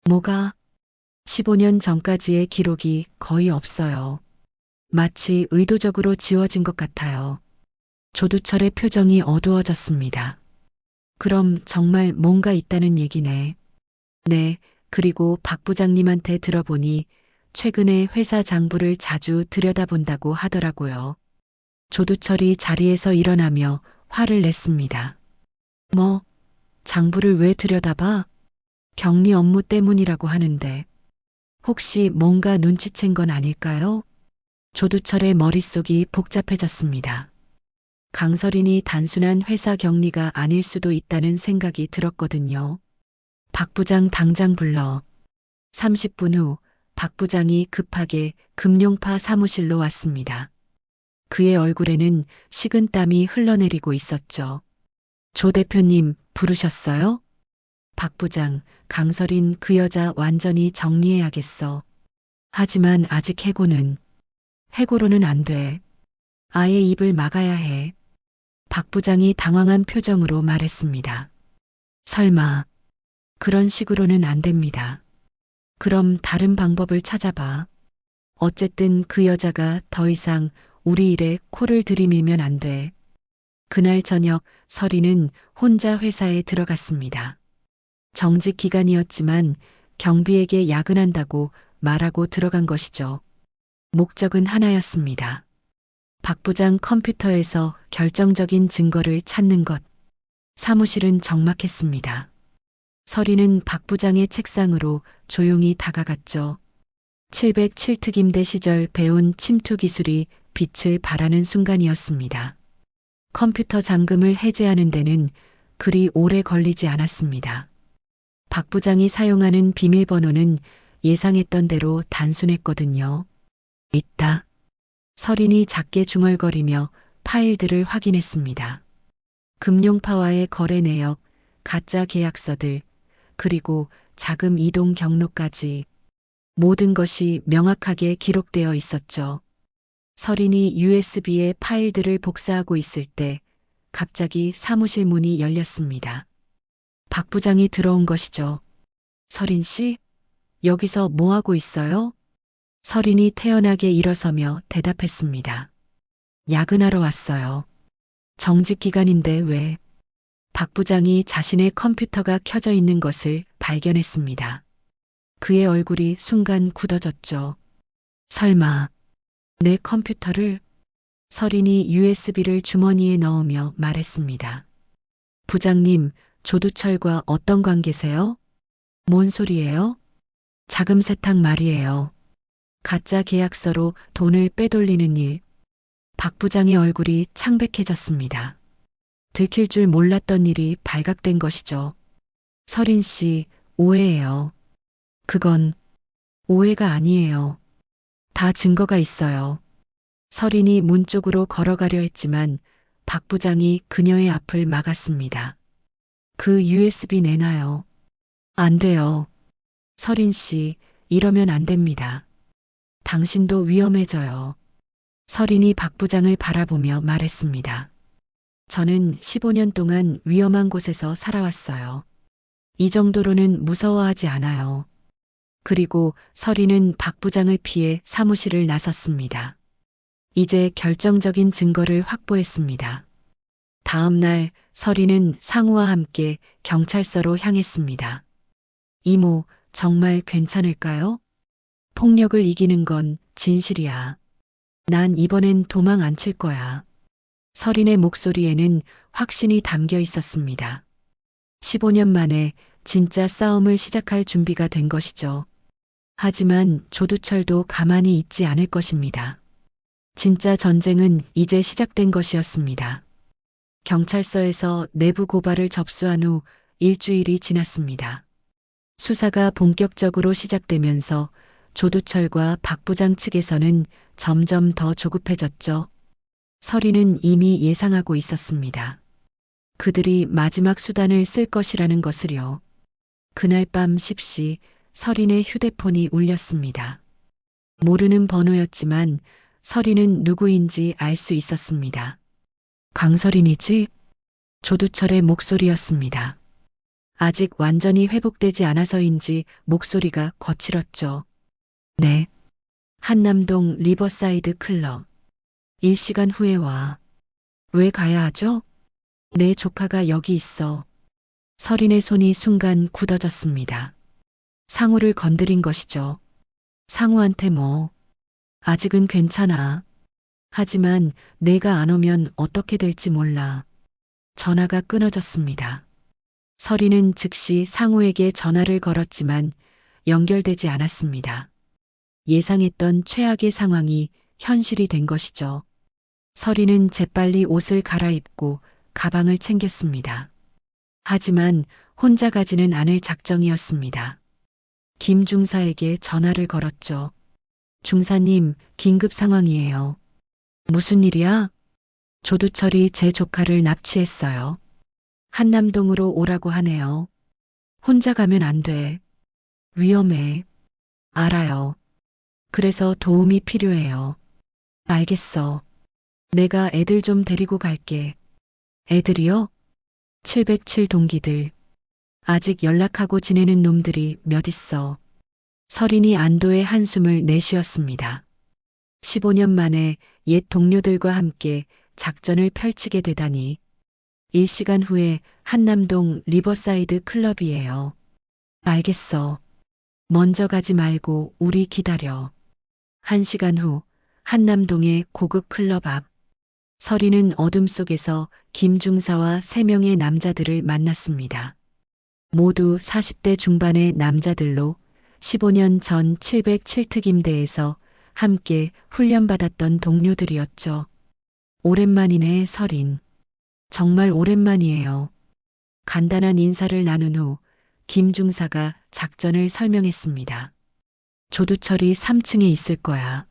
뭐가? 15년 전까지의 기록이 거의 없어요. 마치 의도적으로 지워진 것 같아요. 조두철의 표정이 어두워졌습니다. 그럼 정말 뭔가 있다는 얘기네. 네, 그리고 박 부장님한테 들어보니 최근에 회사 장부를 자주 들여다본다고 하더라고요. 조두철이 자리에서 일어나며 화를 냈습니다. 뭐, 장부를 왜 들여다봐? 격리 업무 때문이라고 하는데 혹시 뭔가 눈치챈 건 아닐까요? 조두철의 머릿속이 복잡해졌습니다. 강설인이 단순한 회사 격리가 아닐 수도 있다는 생각이 들었거든요. 박 부장 당장 불러. 30분 후 박 부장이 급하게 금룡파 사무실로 왔습니다. 그의 얼굴에는 식은땀이 흘러내리고 있었죠. 조 대표님 부르셨어요? 박 부장, 강설인 그 여자 완전히 정리해야겠어. 하지만 아직 해고로는 안 돼. 아예 입을 막아야 해. 박 부장이 당황한 표정으로 말했습니다. 설마, 그런 식으로는 안 됩니다. 그럼 다른 방법을 찾아봐. 어쨌든 그 여자가 더 이상 우리 일에 코를 들이밀면 안 돼. 그날 저녁 설이는 혼자 회사에 들어갔습니다. 정직 기간이었지만 경비에게 야근한다고 말하고 들어간 것이죠. 목적은 하나였습니다. 박 부장 컴퓨터에서 결정적인 증거를 찾는 것. 사무실은 적막했습니다. 설이는 박 부장의 책상으로 조용히 다가갔죠. 707특임대 시절 배운 침투 기술이 빛을 발하는 순간이었습니다. 컴퓨터 잠금을 해제하는 데는 그리 오래 걸리지 않았습니다. 박 부장이 사용하는 비밀번호는 예상했던 대로 단순했거든요. 있다. 설인이 작게 중얼거리며 파일들을 확인했습니다. 금융파와의 거래 내역, 가짜 계약서들, 그리고 자금 이동 경로까지 모든 것이 명확하게 기록되어 있었죠. 설인이 USB에 파일들을 복사하고 있을 때 갑자기 사무실 문이 열렸습니다. 박 부장이 들어온 것이죠. 설인 씨, 여기서 뭐 하고 있어요? 설인이 태연하게 일어서며 대답했습니다. 야근하러 왔어요. 정직 기간인데 왜? 박 부장이 자신의 컴퓨터가 켜져 있는 것을 발견했습니다. 그의 얼굴이 순간 굳어졌죠. 설마, 내 컴퓨터를? 설인이 USB를 주머니에 넣으며 말했습니다. 부장님, 조두철과 어떤 관계세요? 뭔 소리예요? 자금 세탁 말이에요. 가짜 계약서로 돈을 빼돌리는 일. 박 부장의 얼굴이 창백해졌습니다. 들킬 줄 몰랐던 일이 발각된 것이죠. 설인 씨, 오해예요. 그건 오해가 아니에요. 다 증거가 있어요. 설인이 문 쪽으로 걸어가려 했지만 박 부장이 그녀의 앞을 막았습니다. 그 USB 내놔요. 안 돼요. 설인 씨, 이러면 안 됩니다. 당신도 위험해져요. 설인이 박 부장을 바라보며 말했습니다. 저는 15년 동안 위험한 곳에서 살아왔어요. 이 정도로는 무서워하지 않아요. 그리고 설인은 박 부장을 피해 사무실을 나섰습니다. 이제 결정적인 증거를 확보했습니다. 다음 날 설인은 상우와 함께 경찰서로 향했습니다. 이모, 정말 괜찮을까요? 폭력을 이기는 건 진실이야. 난 이번엔 도망 안 칠 거야. 설인의 목소리에는 확신이 담겨 있었습니다. 15년 만에 진짜 싸움을 시작할 준비가 된 것이죠. 하지만 조두철도 가만히 있지 않을 것입니다. 진짜 전쟁은 이제 시작된 것이었습니다. 경찰서에서 내부 고발을 접수한 후 일주일이 지났습니다. 수사가 본격적으로 시작되면서 조두철과 박 부장 측에서는 점점 더 조급해졌죠. 설인은 이미 예상하고 있었습니다. 그들이 마지막 수단을 쓸 것이라는 것을요. 그날 밤 10시 설인의 휴대폰이 울렸습니다. 모르는 번호였지만 설인은 누구인지 알 수 있었습니다. 강설인이지? 조두철의 목소리였습니다. 아직 완전히 회복되지 않아서인지 목소리가 거칠었죠. 네. 한남동 리버사이드 클럽. 1시간 후에 와. 왜 가야 하죠? 내 조카가 여기 있어. 설인의 손이 순간 굳어졌습니다. 상우를 건드린 것이죠. 상우한테 뭐. 아직은 괜찮아. 하지만 내가 안 오면 어떻게 될지 몰라. 전화가 끊어졌습니다. 서리는 즉시 상우에게 전화를 걸었지만 연결되지 않았습니다. 예상했던 최악의 상황이 현실이 된 것이죠. 서리는 재빨리 옷을 갈아입고 가방을 챙겼습니다. 하지만 혼자 가지는 않을 작정이었습니다. 김 중사에게 전화를 걸었죠. 중사님, 긴급 상황이에요. 무슨 일이야? 조두철이 제 조카를 납치했어요. 한남동으로 오라고 하네요. 혼자 가면 안 돼. 위험해. 알아요. 그래서 도움이 필요해요. 알겠어. 내가 애들 좀 데리고 갈게. 애들이요? 707 동기들. 아직 연락하고 지내는 놈들이 몇 있어. 서린이 안도의 한숨을 내쉬었습니다. 15년 만에 옛 동료들과 함께 작전을 펼치게 되다니. 1시간 후에 한남동 리버사이드 클럽이에요. 알겠어. 먼저 가지 말고 우리 기다려. 1시간 후 한남동의 고급 클럽 앞. 서리는 어둠 속에서 김중사와 3명의 남자들을 만났습니다. 모두 40대 중반의 남자들로 15년 전 707특임대에서 함께 훈련받았던 동료들이었죠. 오랜만이네, 서린. 정말 오랜만이에요. 간단한 인사를 나눈 후 김중사가 작전을 설명했습니다. 조두철이 3층에 있을 거야.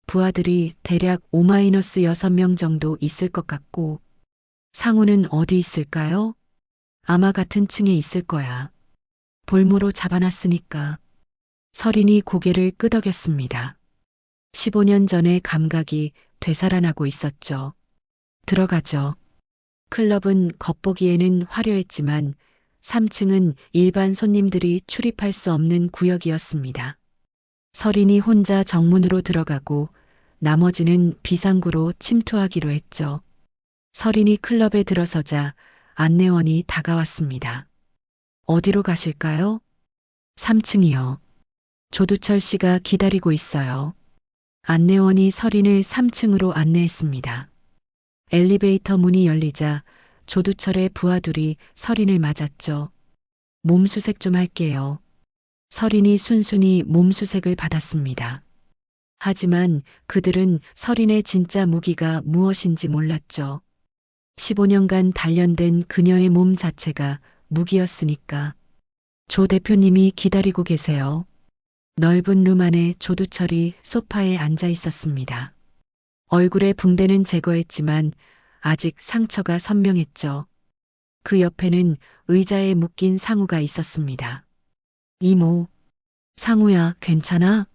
부하들이 대략 5-6명 정도 있을 것 같고, 상우는 어디 있을까요? 아마 같은 층에 있을 거야. 볼모로 잡아놨으니까. 서린이 고개를 끄덕였습니다. 15년 전의 감각이 되살아나고 있었죠. 들어가죠. 클럽은 겉보기에는 화려했지만 3층은 일반 손님들이 출입할 수 없는 구역이었습니다. 서린이 혼자 정문으로 들어가고 나머지는 비상구로 침투하기로 했죠. 서린이 클럽에 들어서자 안내원이 다가왔습니다. 어디로 가실까요? 3층이요. 조두철 씨가 기다리고 있어요. 안내원이 서린을 3층으로 안내했습니다. 엘리베이터 문이 열리자 조두철의 부하들이 서린을 맞았죠. 몸수색 좀 할게요. 서린이 순순히 몸수색을 받았습니다. 하지만 그들은 서린의 진짜 무기가 무엇인지 몰랐죠. 15년간 단련된 그녀의 몸 자체가 무기였으니까. 조 대표님이 기다리고 계세요. 넓은 룸 안에 조두철이 소파에 앉아 있었습니다. 얼굴에 붕대는 제거했지만 아직 상처가 선명했죠. 그 옆에는 의자에 묶인 상우가 있었습니다. 이모, 상우야, 괜찮아?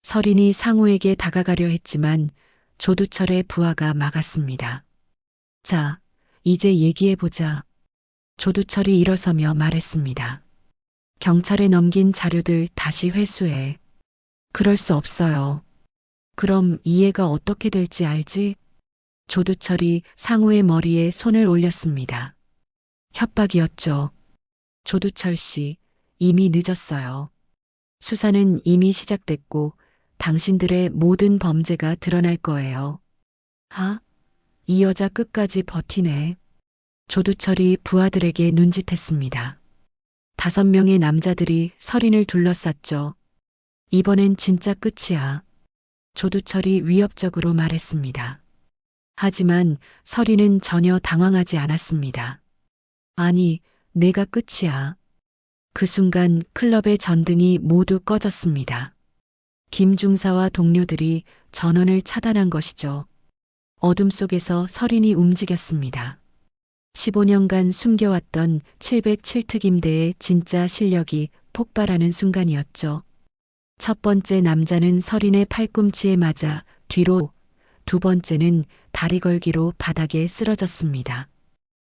서린이 상우에게 다가가려 했지만 조두철의 부하가 막았습니다. 자, 이제 얘기해보자. 조두철이 일어서며 말했습니다. 경찰에 넘긴 자료들 다시 회수해. 그럴 수 없어요. 그럼 이해가 어떻게 될지 알지? 조두철이 상우의 머리에 손을 올렸습니다. 협박이었죠. 조두철 씨, 이미 늦었어요. 수사는 이미 시작됐고 당신들의 모든 범죄가 드러날 거예요. 하? 이 여자 끝까지 버티네. 조두철이 부하들에게 눈짓했습니다. 5명의 남자들이 서린을 둘러쌌죠. 이번엔 진짜 끝이야. 조두철이 위협적으로 말했습니다. 하지만 서린은 전혀 당황하지 않았습니다. 아니, 내가 끝이야. 그 순간 클럽의 전등이 모두 꺼졌습니다. 김중사와 동료들이 전원을 차단한 것이죠. 어둠 속에서 서린이 움직였습니다. 15년간 숨겨왔던 707특임대의 진짜 실력이 폭발하는 순간이었죠. 첫 번째 남자는 서린의 팔꿈치에 맞아 뒤로, 두 번째는 다리 걸기로 바닥에 쓰러졌습니다.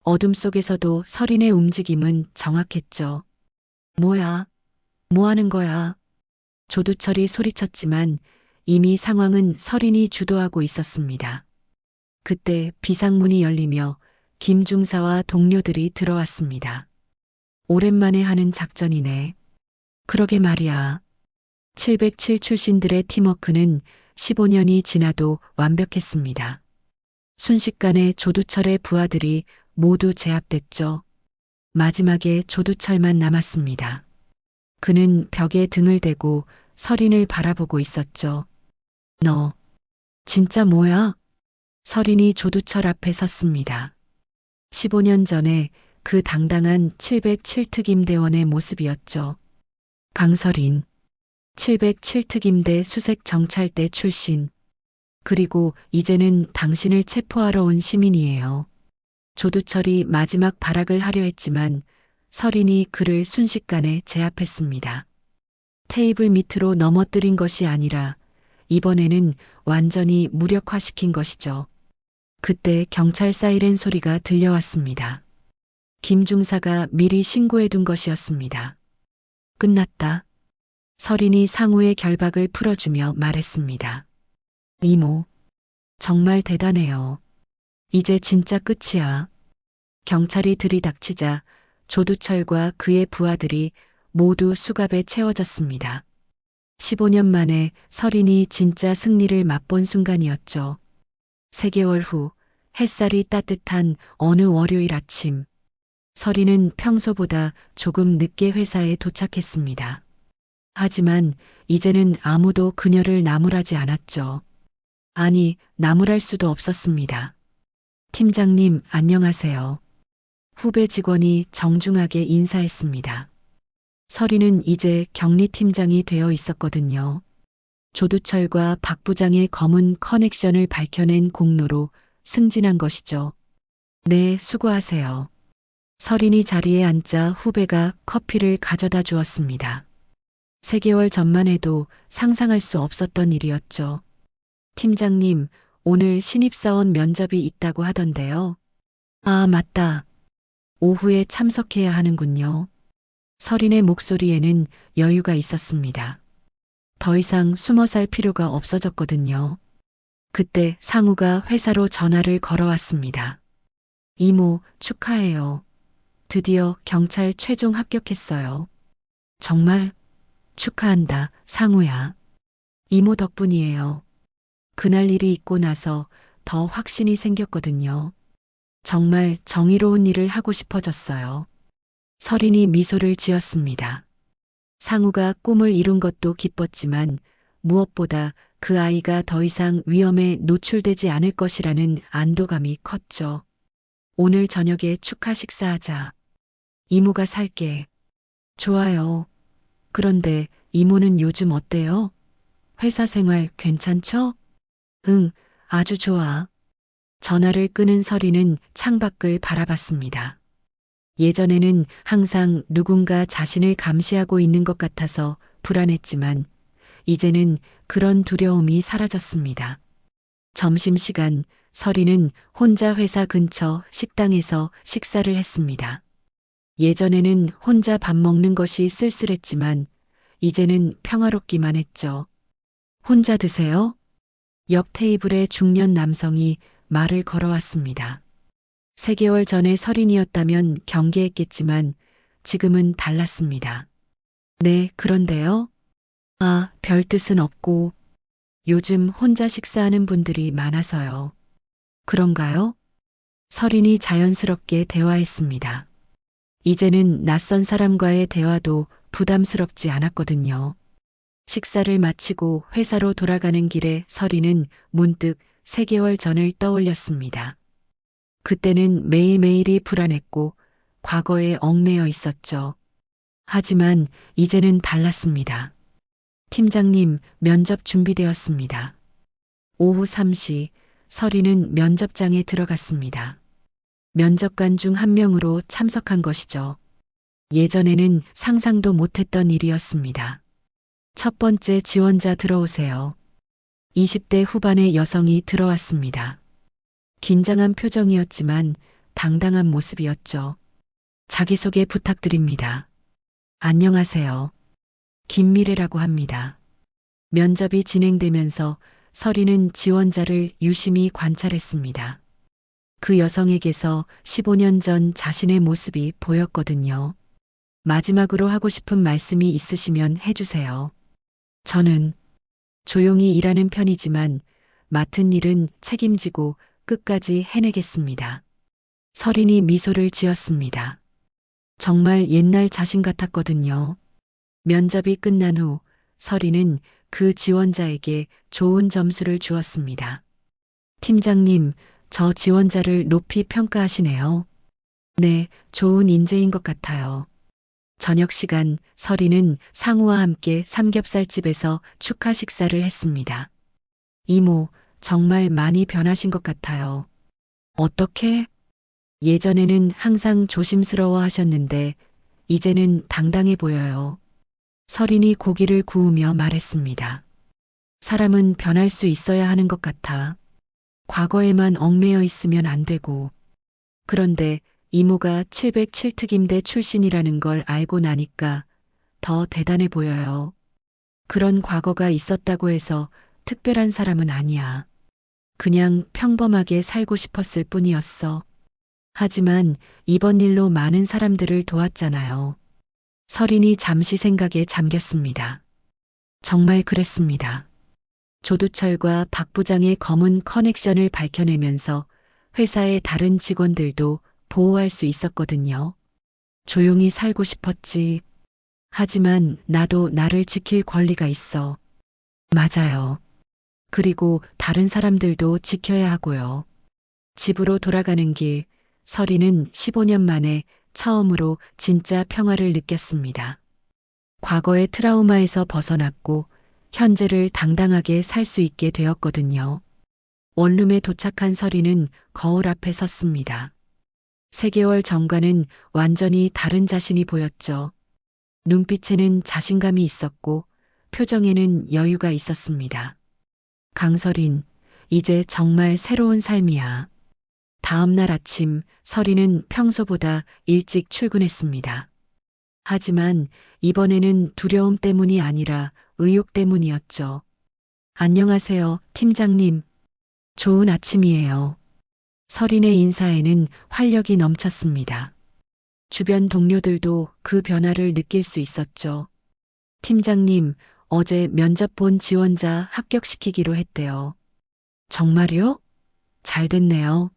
어둠 속에서도 서린의 움직임은 정확했죠. 뭐야? 뭐 하는 거야? 조두철이 소리쳤지만 이미 상황은 서린이 주도하고 있었습니다. 그때 비상문이 열리며 김중사와 동료들이 들어왔습니다. 오랜만에 하는 작전이네. 그러게 말이야. 707 출신들의 팀워크는 15년이 지나도 완벽했습니다. 순식간에 조두철의 부하들이 모두 제압됐죠. 마지막에 조두철만 남았습니다. 그는 벽에 등을 대고 서린을 바라보고 있었죠. 너, 진짜 뭐야? 서린이 조두철 앞에 섰습니다. 15년 전에 그 당당한 707특임대원의 모습이었죠. 강서린, 707특임대 수색정찰대 출신. 그리고 이제는 당신을 체포하러 온 시민이에요. 조두철이 마지막 발악을 하려 했지만 서린이 그를 순식간에 제압했습니다. 테이블 밑으로 넘어뜨린 것이 아니라 이번에는 완전히 무력화시킨 것이죠. 그때 경찰 사이렌 소리가 들려왔습니다. 김 중사가 미리 신고해둔 것이었습니다. 끝났다. 서린이 상우의 결박을 풀어주며 말했습니다. 이모, 정말 대단해요. 이제 진짜 끝이야. 경찰이 들이닥치자 조두철과 그의 부하들이 모두 수갑에 채워졌습니다. 15년 만에 서린이 진짜 승리를 맛본 순간이었죠. 3개월 후 햇살이 따뜻한 어느 월요일 아침, 서린은 평소보다 조금 늦게 회사에 도착했습니다. 하지만 이제는 아무도 그녀를 나무라지 않았죠. 아니, 나무랄 수도 없었습니다. 팀장님, 안녕하세요. 후배 직원이 정중하게 인사했습니다. 서린은 이제 격리팀장이 되어 있었거든요. 조두철과 박 부장의 검은 커넥션을 밝혀낸 공로로 승진한 것이죠. 네, 수고하세요. 서린이 자리에 앉자 후배가 커피를 가져다 주었습니다. 3개월 전만 해도 상상할 수 없었던 일이었죠. 팀장님, 오늘 신입사원 면접이 있다고 하던데요. 아, 맞다. 오후에 참석해야 하는군요. 서린의 목소리에는 여유가 있었습니다. 더 이상 숨어 살 필요가 없어졌거든요. 그때 상우가 회사로 전화를 걸어왔습니다. 이모, 축하해요. 드디어 경찰 최종 합격했어요. 정말 축하한다, 상우야. 이모 덕분이에요. 그날 일이 있고 나서 더 확신이 생겼거든요. 정말 정의로운 일을 하고 싶어졌어요. 서린이 미소를 지었습니다. 상우가 꿈을 이룬 것도 기뻤지만 무엇보다 그 아이가 더 이상 위험에 노출되지 않을 것이라는 안도감이 컸죠. 오늘 저녁에 축하 식사하자. 이모가 살게. 좋아요. 그런데 이모는 요즘 어때요? 회사 생활 괜찮죠? 응, 아주 좋아. 전화를 끊은 서린은 창밖을 바라봤습니다. 예전에는 항상 누군가 자신을 감시하고 있는 것 같아서 불안했지만 이제는 그런 두려움이 사라졌습니다. 점심시간 서린은 혼자 회사 근처 식당에서 식사를 했습니다. 예전에는 혼자 밥 먹는 것이 쓸쓸했지만 이제는 평화롭기만 했죠. 혼자 드세요? 옆 테이블의 중년 남성이 말을 걸어왔습니다. 3개월 전에 서린이었다면 경계했겠지만 지금은 달랐습니다. 네, 그런데요. 아, 별 뜻은 없고 요즘 혼자 식사하는 분들이 많아서요. 그런가요? 서린이 자연스럽게 대화했습니다. 이제는 낯선 사람과의 대화도 부담스럽지 않았거든요. 식사를 마치고 회사로 돌아가는 길에 서린은 문득 3개월 전을 떠올렸습니다. 그때는 매일매일이 불안했고 과거에 얽매여 있었죠. 하지만 이제는 달랐습니다. 팀장님, 면접 준비되었습니다. 오후 3시 서린은 면접장에 들어갔습니다. 면접관 중 한 명으로 참석한 것이죠. 예전에는 상상도 못했던 일이었습니다. 첫 번째 지원자 들어오세요. 20대 후반의 여성이 들어왔습니다. 긴장한 표정이었지만 당당한 모습이었죠. 자기소개 부탁드립니다. 안녕하세요. 김미래라고 합니다. 면접이 진행되면서 서린은 지원자를 유심히 관찰했습니다. 그 여성에게서 15년 전 자신의 모습이 보였거든요. 마지막으로 하고 싶은 말씀이 있으시면 해주세요. 저는 조용히 일하는 편이지만 맡은 일은 책임지고 끝까지 해내겠습니다. 설인이 미소를 지었습니다. 정말 옛날 자신 같았거든요. 면접이 끝난 후 설인은 그 지원자에게 좋은 점수를 주었습니다. 팀장님, 저 지원자를 높이 평가하시네요. 네, 좋은 인재인 것 같아요. 저녁 시간 설이는 상우와 함께 삼겹살집에서 축하 식사를 했습니다. 이모, 정말 많이 변하신 것 같아요. 어떻게? 예전에는 항상 조심스러워 하셨는데 이제는 당당해 보여요. 설인이 고기를 구우며 말했습니다. 사람은 변할 수 있어야 하는 것 같아. 과거에만 얽매여 있으면 안 되고. 그런데 이모가 707특임대 출신이라는 걸 알고 나니까 더 대단해 보여요. 그런 과거가 있었다고 해서 특별한 사람은 아니야. 그냥 평범하게 살고 싶었을 뿐이었어. 하지만 이번 일로 많은 사람들을 도왔잖아요. 설인이 잠시 생각에 잠겼습니다. 정말 그랬습니다. 조두철과 박 부장의 검은 커넥션을 밝혀내면서 회사의 다른 직원들도 보호할 수 있었거든요. 조용히 살고 싶었지. 하지만 나도 나를 지킬 권리가 있어. 맞아요. 그리고 다른 사람들도 지켜야 하고요. 집으로 돌아가는 길, 설이는 15년 만에 처음으로 진짜 평화를 느꼈습니다. 과거의 트라우마에서 벗어났고 현재를 당당하게 살 수 있게 되었거든요. 원룸에 도착한 설이는 거울 앞에 섰습니다. 3개월 전과는 완전히 다른 자신이 보였죠. 눈빛에는 자신감이 있었고 표정에는 여유가 있었습니다. 강설인, 이제 정말 새로운 삶이야. 다음 날 아침 설이는 평소보다 일찍 출근했습니다. 하지만 이번에는 두려움 때문이 아니라 의욕 때문이었죠. 안녕하세요, 팀장님. 좋은 아침이에요. 설인의 인사에는 활력이 넘쳤습니다. 주변 동료들도 그 변화를 느낄 수 있었죠. 팀장님, 어제 면접 본 지원자 합격시키기로 했대요. 정말요? 잘 됐네요.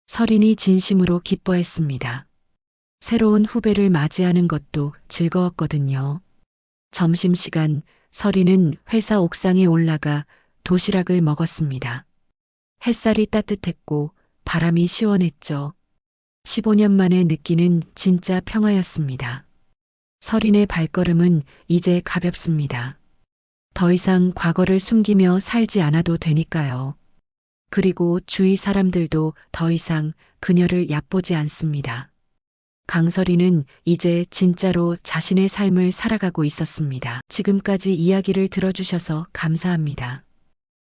설인이 진심으로 기뻐했습니다. 새로운 후배를 맞이하는 것도 즐거웠거든요. 점심시간 설인은 회사 옥상에 올라가 도시락을 먹었습니다. 햇살이 따뜻했고 바람이 시원했죠. 15년 만에 느끼는 진짜 평화였습니다. 설인의 발걸음은 이제 가볍습니다. 더 이상 과거를 숨기며 살지 않아도 되니까요. 그리고 주위 사람들도 더 이상 그녀를 얕보지 않습니다. 강설이는 이제 진짜로 자신의 삶을 살아가고 있었습니다. 지금까지 이야기를 들어주셔서 감사합니다.